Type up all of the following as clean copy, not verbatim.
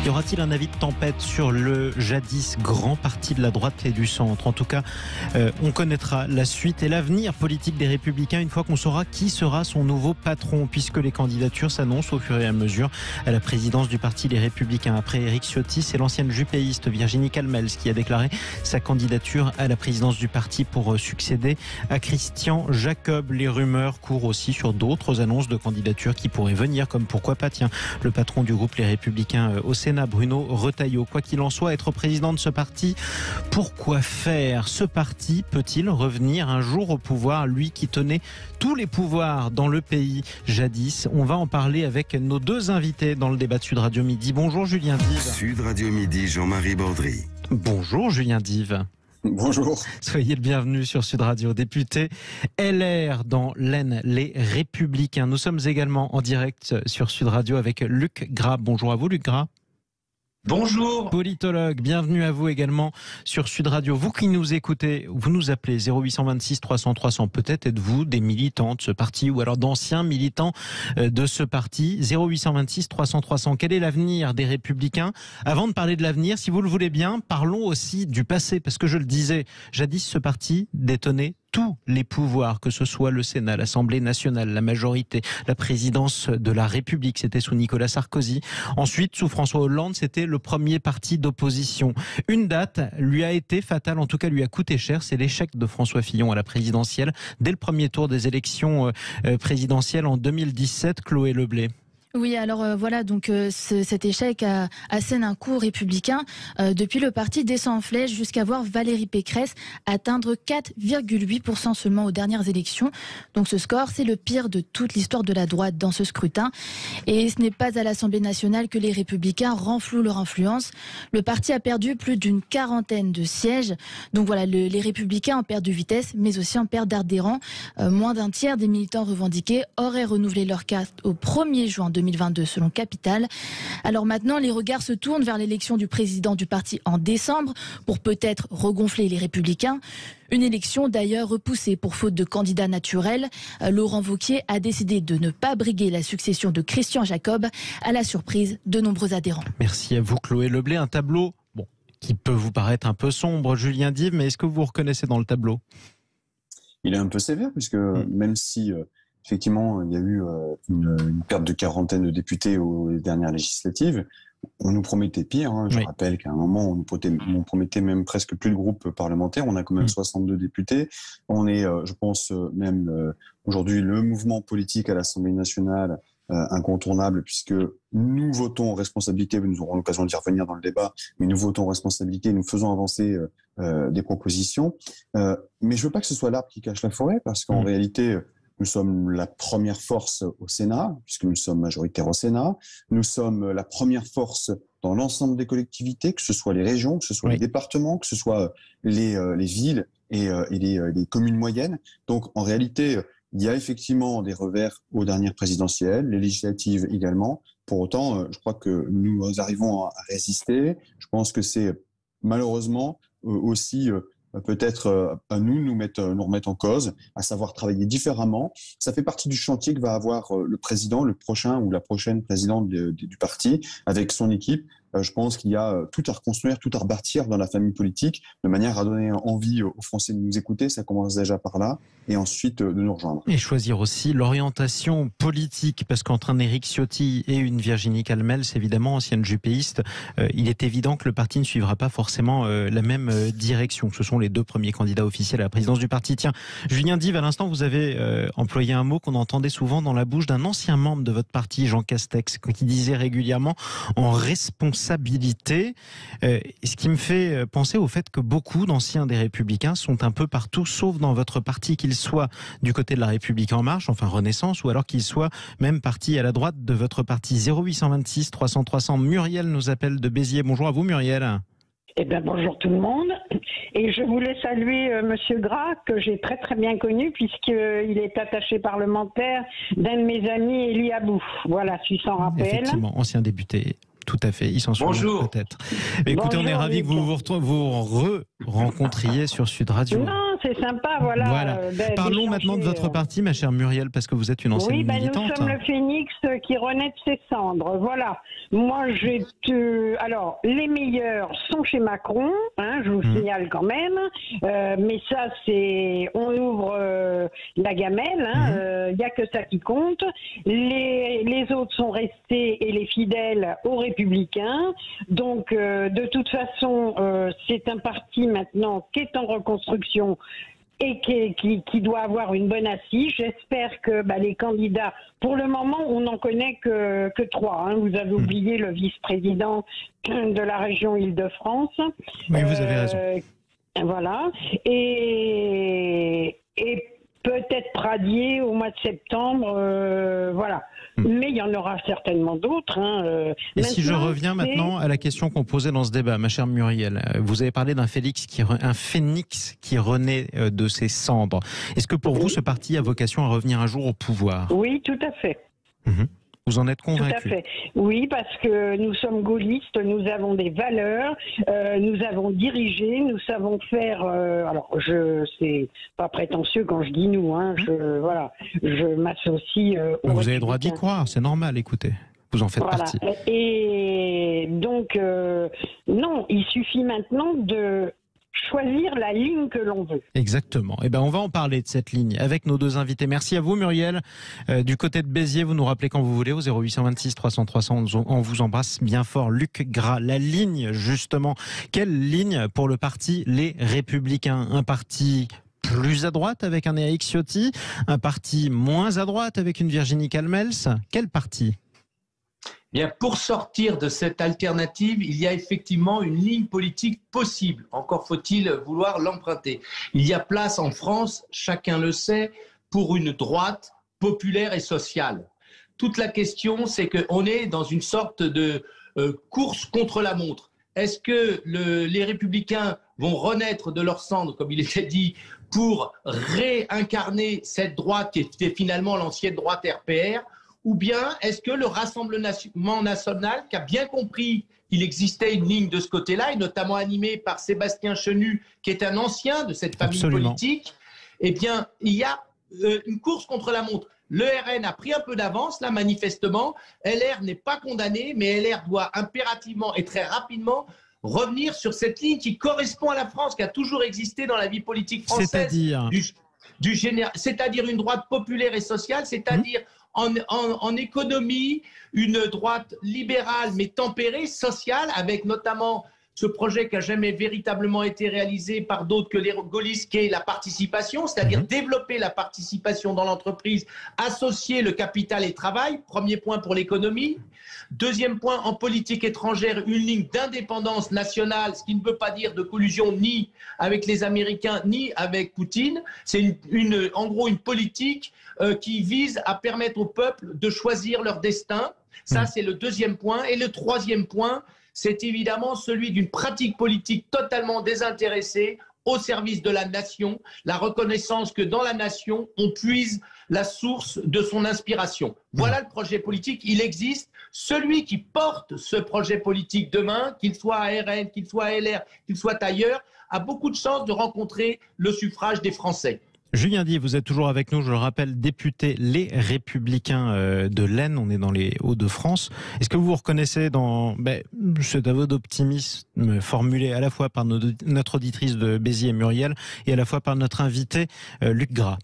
Y aura-t-il un avis de tempête sur le jadis grand parti de la droite et du centre? En tout cas, on connaîtra la suite et l'avenir politique des Républicains une fois qu'on saura qui sera son nouveau patron, puisque les candidatures s'annoncent au fur et à mesure à la présidence du parti Les Républicains. Après Éric Ciotti, c'est l'ancienne jupéiste Virginie Calmels qui a déclaré sa candidature à la présidence du parti pour succéder à Christian Jacob. Les rumeurs courent aussi sur d'autres annonces de candidatures qui pourraient venir, comme pourquoi pas, tiens, le patron du groupe Les Républicains au Sénat, Bruno Retailleau. Quoi qu'il en soit, être président de ce parti, pourquoi faire? Ce parti peut-il revenir un jour au pouvoir, lui qui tenait tous les pouvoirs dans le pays jadis? On va en parler avec nos deux invités dans le débat de Sud Radio Midi. Bonjour Julien Dive. Sud Radio Midi, Jean-Marie Baudry. Bonjour Julien Dive. Bonjour. Soyez le bienvenu sur Sud Radio. Député LR dans l'Aisne, Les Républicains. Nous sommes également en direct sur Sud Radio avec Luc Gras. Bonjour à vous Luc Gras. Bonjour. Politologue, bienvenue à vous également sur Sud Radio. Vous qui nous écoutez, vous nous appelez 0826 300 300. Peut-être êtes-vous des militants de ce parti ou alors d'anciens militants de ce parti. 0826 300 300. Quel est l'avenir des Républicains? Avant de parler de l'avenir, si vous le voulez bien, parlons aussi du passé. Parce que je le disais, jadis ce parti détenait tous les pouvoirs, que ce soit le Sénat, l'Assemblée nationale, la majorité, la présidence de la République, c'était sous Nicolas Sarkozy. Ensuite, sous François Hollande, c'était le premier parti d'opposition. Une date lui a été fatale, en tout cas lui a coûté cher, c'est l'échec de François Fillon à la présidentielle, dès le premier tour des élections présidentielles en 2017, Chloé Leblay. Oui, alors voilà, donc cet échec assène un coup républicain. Depuis, le parti descend en flèche jusqu'à voir Valérie Pécresse atteindre 4,8% seulement aux dernières élections. Donc ce score, c'est le pire de toute l'histoire de la droite dans ce scrutin. Et ce n'est pas à l'Assemblée nationale que les Républicains renflouent leur influence. Le parti a perdu plus d'une quarantaine de sièges. Donc voilà, les Républicains en perdent de vitesse, mais aussi en perdent d'adhérents. Moins d'un tiers des militants revendiqués auraient renouvelé leur carte au 1er juin 2022 selon Capital. Alors maintenant, les regards se tournent vers l'élection du président du parti en décembre pour peut-être regonfler les Républicains. Une élection d'ailleurs repoussée pour faute de candidat naturel. Laurent Wauquiez a décidé de ne pas briguer la succession de Christian Jacob à la surprise de nombreux adhérents. Merci à vous Chloé Leblay. Un tableau qui peut vous paraître un peu sombre, Julien Dive, mais est-ce que vous vous reconnaissez dans le tableau? Il est un peu sévère puisque même si effectivement il y a eu une perte de quarantaine de députés aux dernières législatives, on nous promettait pire. Je rappelle qu'à un moment on promettait même presque plus de groupe parlementaire. On a quand même 62 députés. On est, je pense même aujourd'hui le mouvement politique à l'Assemblée nationale incontournable, puisque nous votons en responsabilité, nous aurons l'occasion d'y revenir dans le débat, mais nous votons en responsabilité, nous faisons avancer des propositions. Mais je veux pas que ce soit l'arbre qui cache la forêt, parce qu'en réalité, nous sommes la première force au Sénat, puisque nous sommes majoritaires au Sénat. Nous sommes la première force dans l'ensemble des collectivités, que ce soit les régions, que ce soit les départements, que ce soit les villes et les communes moyennes. Donc en réalité, il y a effectivement des revers aux dernières présidentielles, les législatives également. Pour autant, je crois que nous arrivons à résister. Je pense que c'est malheureusement aussi peut-être à nous remettre en cause, à savoir travailler différemment. Ça fait partie du chantier que va avoir le président, le prochain ou la prochaine présidente du parti, avec son équipe. Je pense qu'il y a tout à reconstruire, tout à rebâtir dans la famille politique, de manière à donner envie aux Français de nous écouter. Ça commence déjà par là, et ensuite de nous rejoindre. Et choisir aussi l'orientation politique, parce qu'entre un Éric Ciotti et une Virginie Calmels, évidemment, ancienne jupéiste, il est évident que le parti ne suivra pas forcément la même direction. Ce sont les deux premiers candidats officiels à la présidence du parti. Tiens, Julien Dive, à l'instant, vous avez employé un mot qu'on entendait souvent dans la bouche d'un ancien membre de votre parti, Jean Castex, qui disait régulièrement « en responsabilité ». Ce qui me fait penser au fait que beaucoup d'anciens des Républicains sont un peu partout, sauf dans votre parti, qu'ils soient du côté de la République En Marche, enfin Renaissance, ou alors qu'ils soient même partis à la droite de votre parti. 0826 300 300. Muriel nous appelle de Béziers. Bonjour à vous Muriel. Bonjour tout le monde. Et je voulais saluer Monsieur Gras, que j'ai très très bien connu, puisqu'il est attaché parlementaire d'un de mes amis, Élie Abou. Voilà, si s'en rappelle. Effectivement, ancien député. Tout à fait, il s'en souvient peut-être. Écoutez, on est ravis que vous rencontriez sur Sud Radio. Non, c'est sympa, voilà. Parlons maintenant de votre parti, ma chère Muriel, parce que vous êtes une ancienne militante. Nous sommes le phénix qui renaît de ses cendres, voilà. Moi, alors, les meilleurs sont chez Macron, hein, je vous signale quand même, mais ça, on ouvre la gamelle, il n'y a que ça qui compte. Les autres sont restés, et les fidèles, aux Républicains. Donc, de toute façon, c'est un parti maintenant qui est en reconstruction et qui doit avoir une bonne assise. J'espère que les candidats, pour le moment, on n'en connaît que 3. Hein. Vous avez oublié le vice-président de la région Île-de-France. Oui, vous avez raison. Voilà. Et peut-être Pradier au mois de septembre, voilà. Mais il y en aura certainement d'autres. Hein. Et si je reviens maintenant à la question qu'on posait dans ce débat, ma chère Muriel, vous avez parlé d'un phénix qui renaît de ses cendres. Est-ce que pour vous, ce parti a vocation à revenir un jour au pouvoir? Oui, tout à fait. Vous en êtes convaincu? Tout à fait. Oui, parce que nous sommes gaullistes, nous avons des valeurs, nous avons dirigé, nous savons faire. Alors, c'est pas prétentieux quand je dis nous. Hein, je m'associe. Vous avez le droit d'y croire, c'est normal. Écoutez, vous en faites partie. Et donc, non, il suffit maintenant de choisir la ligne que l'on veut. Exactement. Eh ben, on va en parler de cette ligne avec nos deux invités. Merci à vous, Muriel. Du côté de Béziers, vous nous rappelez quand vous voulez au 0826 300 300. On vous embrasse bien fort. Luc Gras, la ligne, justement. Quelle ligne pour le parti Les Républicains? Un parti plus à droite avec un Éric Ciotti, un parti moins à droite avec une Virginie Calmels. Quel parti? Bien, pour sortir de cette alternative, il y a effectivement une ligne politique possible. Encore faut-il vouloir l'emprunter. Il y a place en France, chacun le sait, pour une droite populaire et sociale. Toute la question, c'est qu'on est dans une sorte de course contre la montre. Est-ce que les Républicains vont renaître de leur cendre, comme il était dit, pour réincarner cette droite qui était finalement l'ancienne droite RPR? Ou bien est-ce que le Rassemblement national, qui a bien compris qu'il existait une ligne de ce côté-là, et notamment animée par Sébastien Chenu, qui est un ancien de cette famille politique, eh bien, il y a une course contre la montre. Le RN a pris un peu d'avance, là, manifestement. LR n'est pas condamné, mais LR doit impérativement et très rapidement revenir sur cette ligne qui correspond à la France, qui a toujours existé dans la vie politique française. C'est-à-dire une droite populaire et sociale, c'est-à-dire en économie, une droite libérale mais tempérée, sociale, avec notamment ce projet qui n'a jamais véritablement été réalisé par d'autres que les gaullistes, qui est la participation, c'est-à-dire développer la participation dans l'entreprise, associer le capital et le travail, premier point pour l'économie. Deuxième point, en politique étrangère, une ligne d'indépendance nationale, ce qui ne veut pas dire de collusion ni avec les Américains ni avec Poutine. C'est en gros une politique qui vise à permettre au peuple de choisir leur destin. Ça, c'est le deuxième point. Et le troisième point, c'est évidemment celui d'une pratique politique totalement désintéressée au service de la nation, la reconnaissance que dans la nation, on puise la source de son inspiration. Voilà le projet politique, il existe. Celui qui porte ce projet politique demain, qu'il soit à RN, qu'il soit à LR, qu'il soit ailleurs, a beaucoup de chances de rencontrer le suffrage des Français. Julien Dié, vous êtes toujours avec nous, je le rappelle, député Les Républicains de l'Aisne, on est dans les Hauts-de-France. Est-ce que vous vous reconnaissez dans cet aveu d'optimisme formulé à la fois par notre auditrice de Béziers, Muriel, et à la fois par notre invité, Luc Gras?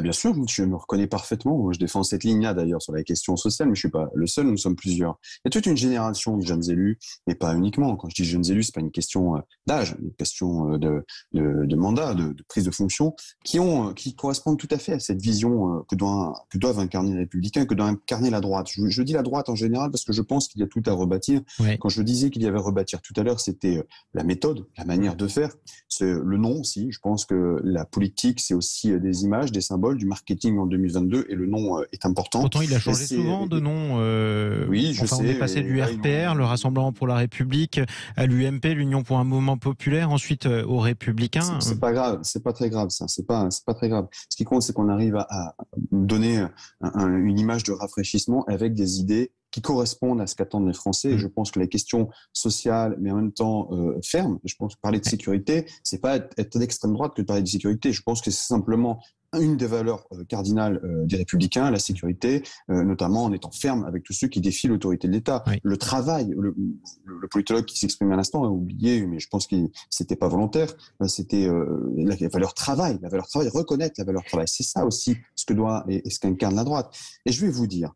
Bien sûr, je me reconnais parfaitement. Je défends cette ligne-là d'ailleurs sur la question sociale, mais je ne suis pas le seul, nous sommes plusieurs. Il y a toute une génération de jeunes élus, et pas uniquement. Quand je dis jeunes élus, ce n'est pas une question d'âge, une question de mandat, de prise de fonction, qui correspondent tout à fait à cette vision que doivent incarner les Républicains, que doit incarner la droite. Je dis la droite en général parce que je pense qu'il y a tout à rebâtir. Oui. Quand je disais qu'il y avait à rebâtir tout à l'heure, c'était la méthode, la manière de faire. C'est le nom aussi. Je pense que la politique, c'est aussi des images, des symboles, symbole du marketing en 2022 et le nom est important. Pourtant, il a changé souvent de nom. Oui, je sais. On est passé du RPR, le Rassemblement pour la République, à l'UMP, l'Union pour un mouvement populaire, ensuite aux Républicains. C'est pas grave, c'est pas très grave ça. C'est pas très grave. Ce qui compte, c'est qu'on arrive à donner une image de rafraîchissement avec des idées qui correspondent à ce qu'attendent les Français. Et je pense que la question sociale, mais en même temps ferme, je pense que parler de sécurité, c'est pas être d'extrême droite que de parler de sécurité. Je pense que c'est simplement une des valeurs cardinales des Républicains, la sécurité, notamment en étant ferme avec tous ceux qui défient l'autorité de l'État. Oui. Le travail, le politologue qui s'exprime à l'instant a oublié, mais je pense que c'était pas volontaire, c'était la valeur travail, reconnaître la valeur travail. C'est ça aussi ce que doit et ce qu'incarne la droite. Et je vais vous dire,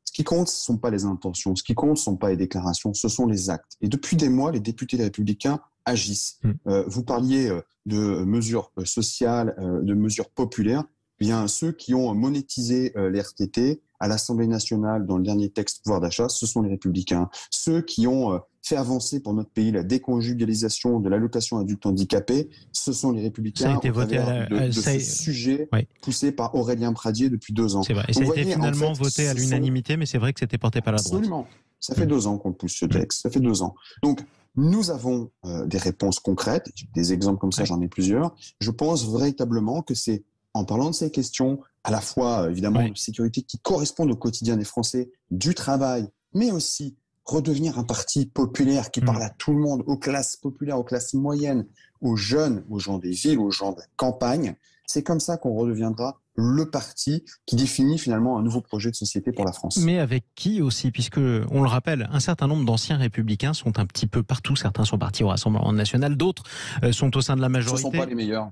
ce qui compte, ce ne sont pas les intentions, ce qui compte, ce ne sont pas les déclarations, ce sont les actes. Et depuis des mois, les députés des Républicains agissent. Vous parliez de mesures sociales, de mesures populaires. Bien, ceux qui ont monétisé les RTT à l'Assemblée nationale dans le dernier texte pouvoir d'achat, ce sont les Républicains. Ceux qui ont fait avancer pour notre pays la déconjugalisation de l'allocation adulte handicapé, ce sont les Républicains. Ça a été voté de ce sujet poussé par Aurélien Pradier depuis 2 ans. C'est vrai. Et ça a été finalement voté à l'unanimité, mais c'est vrai que c'était porté par la droite. Absolument. Ça fait 2 ans qu'on pousse ce texte. Ça fait 2 ans. Donc, nous avons des réponses concrètes. Des exemples comme ça, j'en ai plusieurs. Je pense véritablement que c'est en parlant de ces questions, à la fois évidemment de sécurité qui correspondent au quotidien des Français, du travail, mais aussi redevenir un parti populaire qui parle à tout le monde, aux classes populaires, aux classes moyennes, aux jeunes, aux gens des villes, aux gens de la campagne. C'est comme ça qu'on redeviendra le parti qui définit finalement un nouveau projet de société pour la France. Mais avec qui aussi, puisque, on le rappelle, un certain nombre d'anciens républicains sont un petit peu partout. Certains sont partis au Rassemblement national, d'autres sont au sein de la majorité. Ce ne sont pas les meilleurs.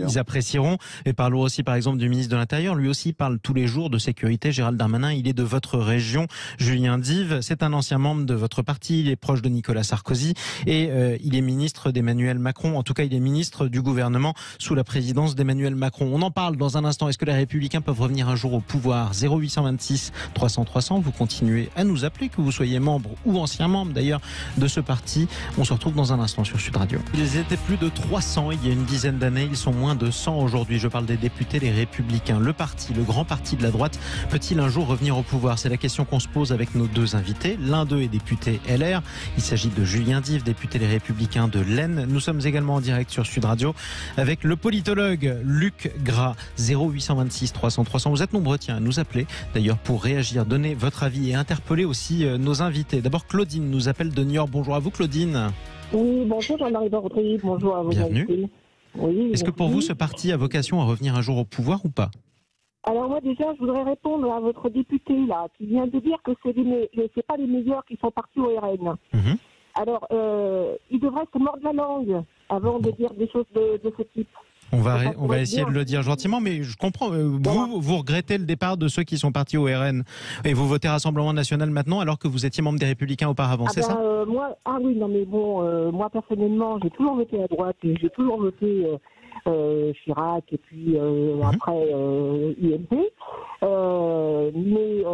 Ils apprécieront. Et parlons aussi par exemple du ministre de l'Intérieur. Lui aussi parle tous les jours de sécurité. Gérald Darmanin, il est de votre région. Julien Dive, c'est un ancien membre de votre parti. Il est proche de Nicolas Sarkozy et il est ministre d'Emmanuel Macron. En tout cas, il est ministre du gouvernement sous la présidence d'Emmanuel Macron. On en parle dans un instant. Est-ce que les Républicains peuvent revenir un jour au pouvoir? 0826 300 300. Vous continuez à nous appeler, que vous soyez membre ou ancien membre d'ailleurs de ce parti. On se retrouve dans un instant sur Sud Radio. Ils étaient plus de 300 il y a une dizaine d'années. Ils sont moins de 100 aujourd'hui. Je parle des députés, les Républicains. Le parti, le grand parti de la droite, peut-il un jour revenir au pouvoir? C'est la question qu'on se pose avec nos 2 invités. L'un d'eux est député LR. Il s'agit de Julien Dive, député Les Républicains de l'Aisne. Nous sommes également en direct sur Sud Radio avec le politologue Luc Gras. 0826 300 300. Vous êtes nombreux à nous appeler d'ailleurs pour réagir, donner votre avis et interpeller aussi nos invités. D'abord Claudine nous appelle de Niort. Bonjour à vous Claudine. Oui, bonjour Jean-Marie Bordry, bonjour à vous. Bienvenue. Oui, est-ce que pour vous ce parti a vocation à revenir un jour au pouvoir ou pas? Alors moi déjà je voudrais répondre à votre député là qui vient de dire que c'est pas les meilleurs qui sont partis au RN. Alors il devrait se mordre la langue avant de dire des choses de ce type. On va essayer de le dire gentiment, mais je comprends. Vous regrettez le départ de ceux qui sont partis au RN et vous votez Rassemblement National maintenant alors que vous étiez membre des Républicains auparavant, c'est ça? Moi personnellement, j'ai toujours voté à droite et j'ai toujours voté Chirac et puis après UMP. Mais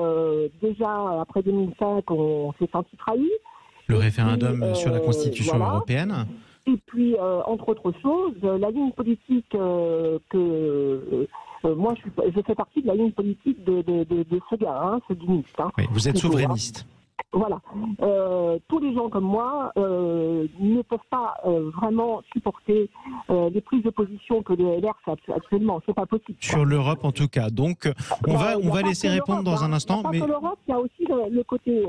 déjà après 2005, on s'est senti trahi. Le référendum sur la Constitution européenne. Et puis, entre autres choses, la ligne politique moi, je fais partie de la ligne politique de ce gars, ce guiniste. Oui, vous êtes souverainiste. Voilà. Tous les gens comme moi ne peuvent pas vraiment supporter les prises de position que le LR fait actuellement. C'est pas possible. Sur l'Europe, en tout cas. Donc, on va laisser répondre dans un instant. Mais l'Europe, il y a aussi le côté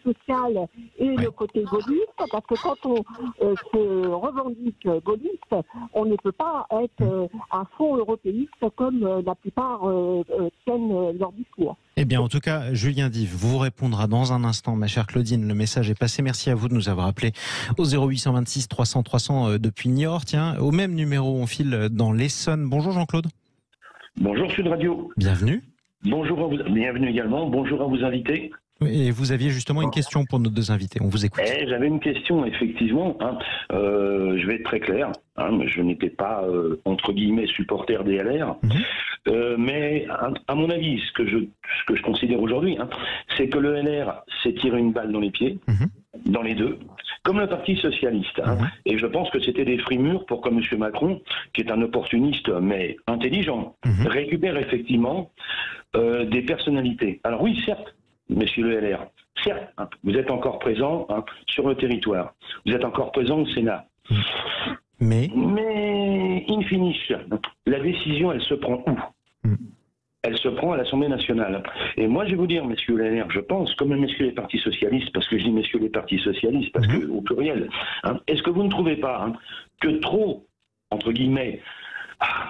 social et le côté gaulliste, parce que quand on se revendique gaulliste, on ne peut pas être à fond européiste comme la plupart tiennent leur discours. Eh bien, en tout cas, Julien Dive vous répondra dans un instant, ma chère Claudine. Le message est passé. Merci à vous de nous avoir appelé au 0826 300 300 depuis Niort. Tiens, au même numéro, on file dans l'Essonne. Bonjour Jean-Claude. Bonjour Sud Radio. Bienvenue. Bonjour à vous. Bienvenue également. Bonjour à vos invités. Et vous aviez justement une question pour nos 2 invités. On vous écoute. J'avais une question, effectivement. Je vais être très clair. Je n'étais pas, entre guillemets, supporter des LR. Mais à mon avis, ce que je considère aujourd'hui, c'est que le LR s'est tiré une balle dans les pieds, dans les deux. comme le Parti socialiste. Et je pense que c'était des frimures pour que M. Macron, qui est un opportuniste mais intelligent, récupère effectivement des personnalités. Alors oui, certes, messieurs le LR, certes, vous êtes encore présents sur le territoire. Vous êtes encore présents au Sénat. Mais in finish, la décision, elle se prend où? Elle se prend à l'Assemblée nationale. Et moi, je vais vous dire, messieurs les LR, je pense, comme messieurs les partis socialistes, parce que je dis messieurs les partis socialistes, parce que au pluriel, est-ce que vous ne trouvez pas que trop, entre guillemets,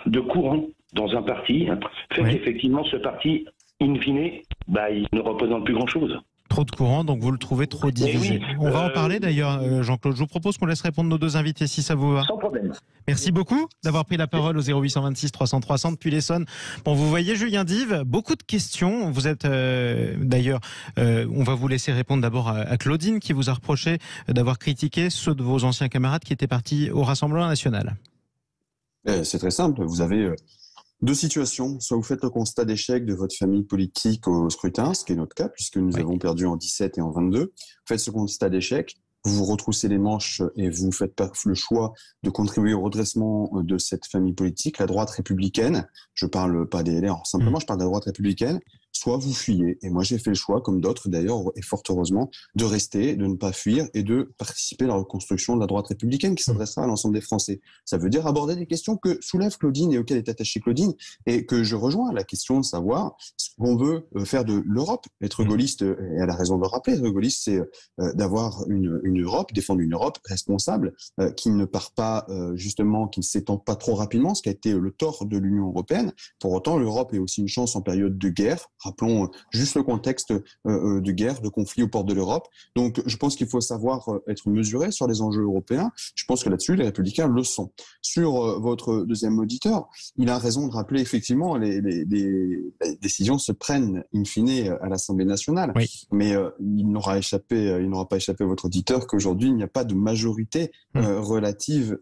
de courant dans un parti fait qu'effectivement, ce parti, in fine, il ne représente plus grand-chose? Trop de courant, donc vous le trouvez trop divisé. On va en parler d'ailleurs, Jean-Claude. Je vous propose qu'on laisse répondre nos deux invités si ça vous va. Sans problème. Merci beaucoup d'avoir pris la parole au 0826 300 300 depuis l'Essonne. Bon, vous voyez, Julien Dive, beaucoup de questions. Vous êtes d'ailleurs, on va vous laisser répondre d'abord à Claudine qui vous a reproché d'avoir critiqué ceux de vos anciens camarades qui étaient partis au Rassemblement national. C'est très simple. Vous avez deux situations. Soit vous faites le constat d'échec de votre famille politique au scrutin, ce qui est notre cas, puisque nous avons perdu en 17 et en 22. Vous faites ce constat d'échec, vous vous retroussez les manches et vous faites le choix de contribuer au redressement de cette famille politique, la droite républicaine. Je parle pas des LR, simplement, je parle de la droite républicaine. Soit vous fuyez. Et moi, j'ai fait le choix, comme d'autres d'ailleurs, et fort heureusement, de rester, de ne pas fuir et de participer à la reconstruction de la droite républicaine qui s'adressera à l'ensemble des Français. Ça veut dire aborder des questions que soulève Claudine et auxquelles est attachée Claudine et que je rejoins, la question de savoir ce qu'on veut faire de l'Europe. Être gaulliste, et elle a raison de le rappeler, être gaulliste, c'est d'avoir une Europe, défendre une Europe responsable, qui ne part pas, justement, qui ne s'étend pas trop rapidement, ce qui a été le tort de l'Union européenne. Pour autant, l'Europe est aussi une chance en période de guerre. Rappelons juste le contexte de guerre, de conflit aux portes de l'Europe. Donc, je pense qu'il faut savoir être mesuré sur les enjeux européens. Je pense que là-dessus, les Républicains le sont. Sur votre deuxième auditeur, il a raison de rappeler effectivement les décisions se prennent in fine à l'Assemblée nationale. Oui. Mais il n'aura pas échappé à votre auditeur qu'aujourd'hui, il n'y a pas de majorité relative,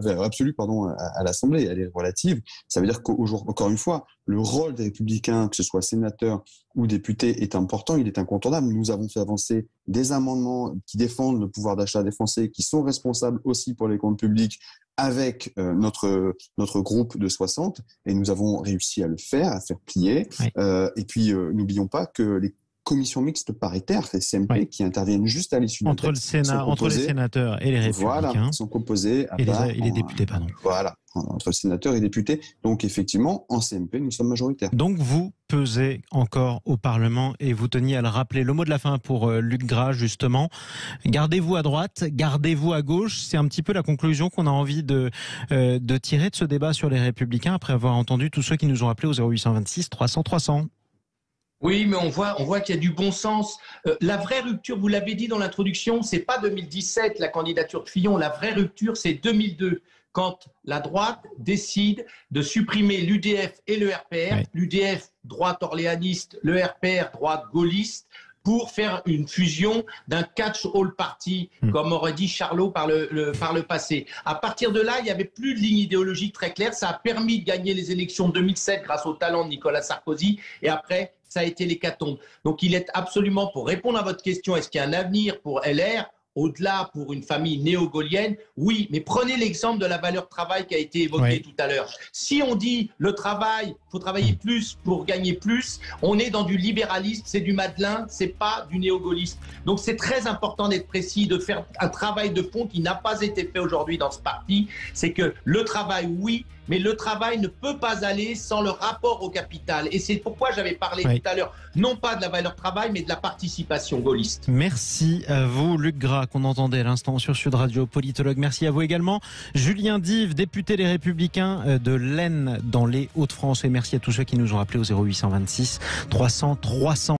absolue, à l'Assemblée. Elle est relative. Ça veut dire qu'aujourd'hui, encore une fois, le rôle des Républicains, que ce soit sénateur ou député, est important, il est incontournable. Nous avons fait avancer des amendements qui défendent le pouvoir d'achat des Français, qui sont responsables aussi pour les comptes publics, avec notre groupe de 60, et nous avons réussi à le faire, à faire plier. Oui. Et puis, n'oublions pas que les commissions mixtes paritaires, les CMP, qui interviennent juste à l'issue entre le Sénat, entre les sénateurs et les Républicains, sont composés et les députés, pardon. Voilà, entre sénateurs et députés. Donc effectivement, en CMP, nous sommes majoritaires. Donc vous pesez encore au Parlement et vous teniez à le rappeler. Le mot de la fin pour Luc Gras, justement. Gardez-vous à droite, gardez-vous à gauche. C'est un petit peu la conclusion qu'on a envie de tirer de ce débat sur les Républicains après avoir entendu tous ceux qui nous ont appelés au 0826 300 300. Oui, mais on voit qu'il y a du bon sens. La vraie rupture, vous l'avez dit dans l'introduction, c'est pas 2017, la candidature de Fillon. La vraie rupture, c'est 2002, quand la droite décide de supprimer l'UDF et le RPR. Oui. L'UDF, droite orléaniste, le RPR, droite gaulliste, pour faire une fusion d'un catch-all party, comme aurait dit Charlot par le passé. À partir de là, il n'y avait plus de ligne idéologique très claire. Ça a permis de gagner les élections de 2007 grâce au talent de Nicolas Sarkozy. Et après, ça a été l'hécatombe. Donc, il est absolument, pour répondre à votre question, est-ce qu'il y a un avenir pour LR ? Au-delà, pour une famille néo-gaulienne, oui, mais prenez l'exemple de la valeur travail qui a été évoquée tout à l'heure. Si on dit le travail, il faut travailler plus pour gagner plus, on est dans du libéralisme, c'est du Madelin, c'est pas du néo-gaullisme. Donc c'est très important d'être précis, de faire un travail de fond qui n'a pas été fait aujourd'hui dans ce parti. C'est que le travail, oui, mais le travail ne peut pas aller sans le rapport au capital. Et c'est pourquoi j'avais parlé tout à l'heure, non pas de la valeur travail, mais de la participation gaulliste. Merci à vous, Luc Gras, qu'on entendait à l'instant sur Sud Radio, politologue. Merci à vous également, Julien Dive, député Les Républicains de l'Aisne dans les Hauts-de-France. Et merci à tous ceux qui nous ont appelés au 0826 300 300.